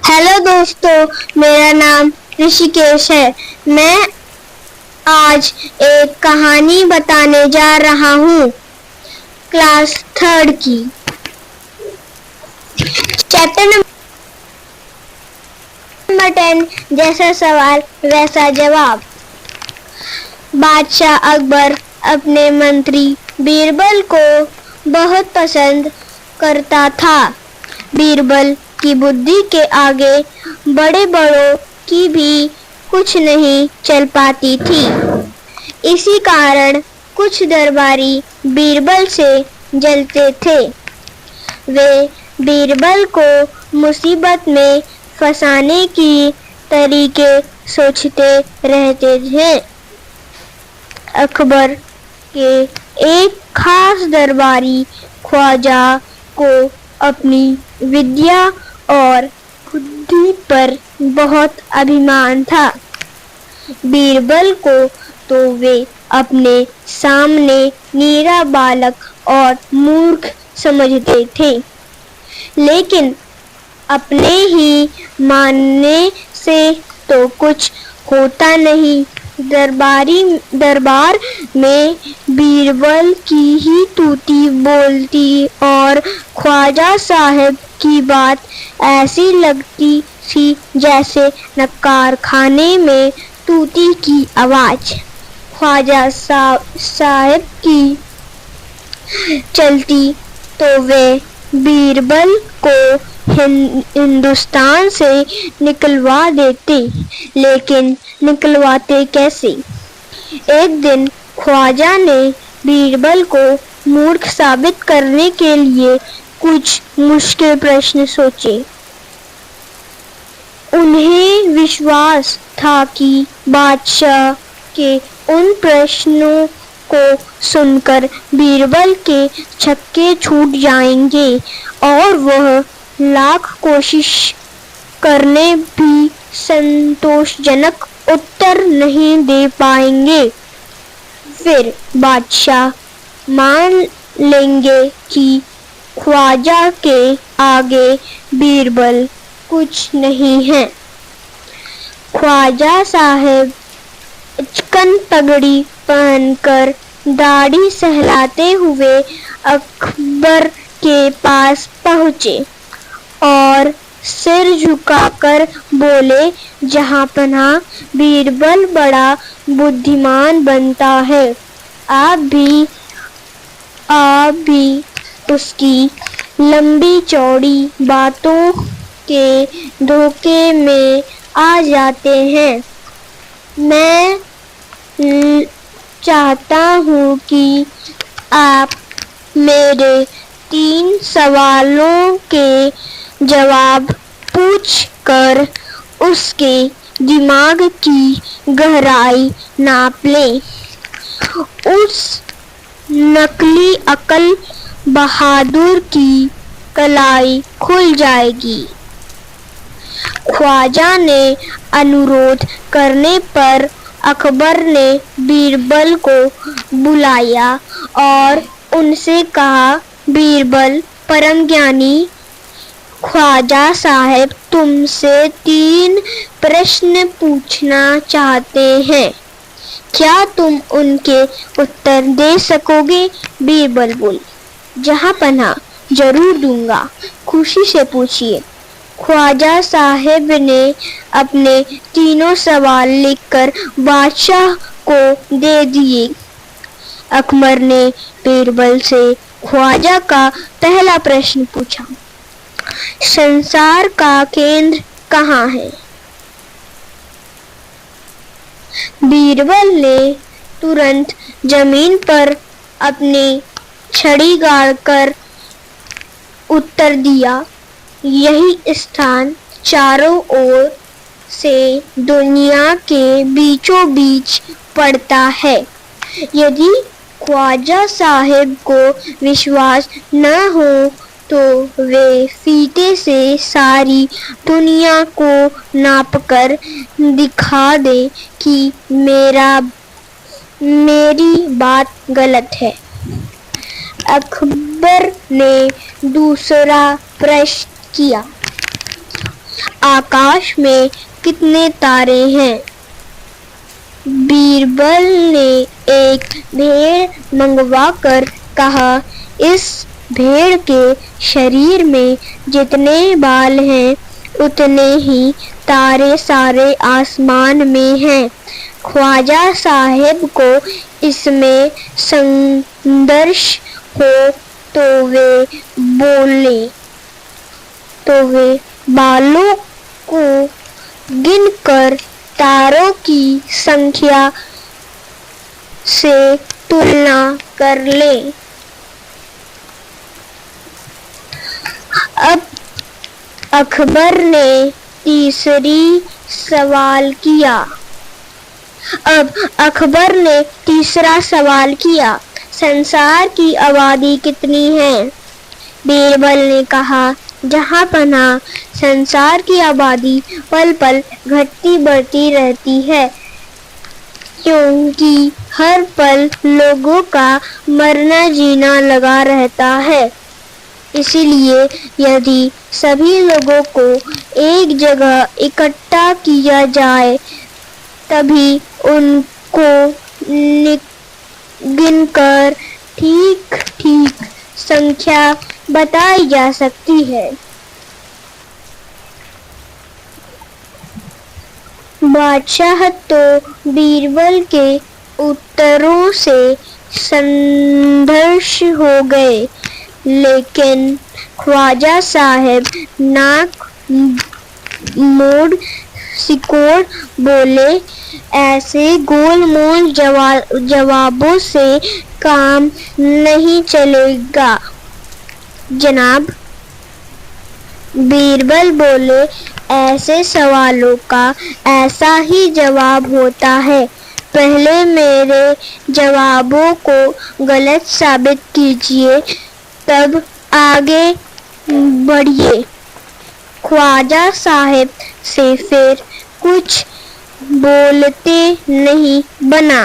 Hello दोस्तों, मेरा नाम ऋषिकेश है। मैं आज एक कहानी बताने जा रहा हूँ, क्लास 3rd की। चैप्टर नंबर 10, जैसा सवाल वैसा जवाब। बादशाह अकबर अपने मंत्री बीरबल को बहुत पसंद करता था। बीरबल की बुद्धि के आगे बड़े बड़ों की भी कुछ नहीं चल पाती थी। इसी कारण कुछ दरबारी बीरबल से जलते थे। वे बीरबल को मुसीबत में फंसाने की तरीके सोचते रहते थे। अकबर के एक खास दरबारी ख्वाजा को अपनी विद्या और बुद्धि पर बहुत अभिमान था। बीरबल को तो वे अपने सामने नीरा बालक और मूर्ख समझते थे, लेकिन अपने ही मानने से तो कुछ होता नहीं। दरबार में बीरबल की ही तूती बोलती और ख्वाजा साहब की बात ऐसी लगती थी जैसे नक्कार खाने में तूती की आवाज। ख्वाजा साहब की चलती तो वे बीरबल को हिंदुस्तान से निकलवा देते, लेकिन निकलवाते कैसे? एक दिन ख्वाजा ने बीरबल को मूर्ख साबित करने के लिए कुछ मुश्किल प्रश्न सोचे। उन्हें विश्वास था कि बादशाह के उन प्रश्नों को सुनकर बीरबल के छक्के छूट जाएंगे और वह लाख कोशिश करने भी संतोषजनक उत्तर नहीं दे पाएंगे। फिर बादशाह मान लेंगे कि ख्वाजा के आगे बीरबल कुछ नहीं है। ख्वाजा साहब चिकन पगड़ी पहनकर दाढ़ी सहलाते हुए अकबर के पास पहुंचे और सिर झुकाकर बोले, जहांपनाह, बीरबल बड़ा बुद्धिमान बनता है। आप भी उसकी लंबी चौड़ी बातों के धोखे में आ जाते हैं। मैं चाहता हूँ कि आप मेरे 3 सवालों के जवाब पूछकर उसके दिमाग की गहराई नाप लें। उस नकली अकल बहादुर की कलाई खुल जाएगी। ख्वाजा ने अनुरोध करने पर अकबर ने बीरबल को बुलाया और उनसे कहा, बीरबल परम ज्ञानी, ख्वाजा साहब तुमसे 3 प्रश्न पूछना चाहते हैं। क्या तुम उनके उत्तर दे सकोगे? बीरबल बोले, जहांपनाह, जरूर दूंगा, खुशी से पूछिए। ख्वाजा साहब ने अपने 3 सवाल लिखकर बादशाह को दे दिए। अकबर ने बीरबल से ख्वाजा का पहला प्रश्न पूछा, संसार का केंद्र कहाँ है? बीरबल ने तुरंत जमीन पर अपनी छड़ी गाड़कर उत्तर दिया, यही स्थान चारों ओर से दुनिया के बीचों बीच पड़ता है। यदि ख्वाजा साहब को विश्वास न हो तो वे फीते से सारी दुनिया को नापकर दिखा दे कि मेरी बात गलत है। अकबर ने दूसरा प्रश्न किया, आकाश में कितने तारे हैं। बीरबल ने एक भेड़ मंगवा कर कहा, इस भेड़ के शरीर में जितने बाल हैं उतने ही तारे सारे आसमान में हैं। ख्वाजा साहब को इसमें संदेश हो तो वे बालों को गिनकर तारों की संख्या से तुलना कर ले। अब अकबर ने तीसरा सवाल किया, संसार की आबादी कितनी है? बीरबल ने कहा, जहाँ पनाह संसार की आबादी पल पल घटती बढ़ती रहती है, क्योंकि हर पल लोगों का मरना जीना लगा रहता है। इसीलिए यदि सभी लोगों को एक जगह इकट्ठा किया जाए तभी उनको गिनकर ठीक ठीक संख्या बताई जा सकती है। बादशाह तो बीरबल के उत्तरों से संतुष्ट हो गए, लेकिन ख्वाजा साहब नाक मोड़ सिकोड़ बोले, ऐसे गोलमोल जवाबों से काम नहीं चलेगा जनाब। बीरबल बोले, ऐसे सवालों का ऐसा ही जवाब होता है, पहले मेरे जवाबों को गलत साबित कीजिए तब आगे बढ़िए। ख्वाजा साहब से फिर कुछ बोलते नहीं बना।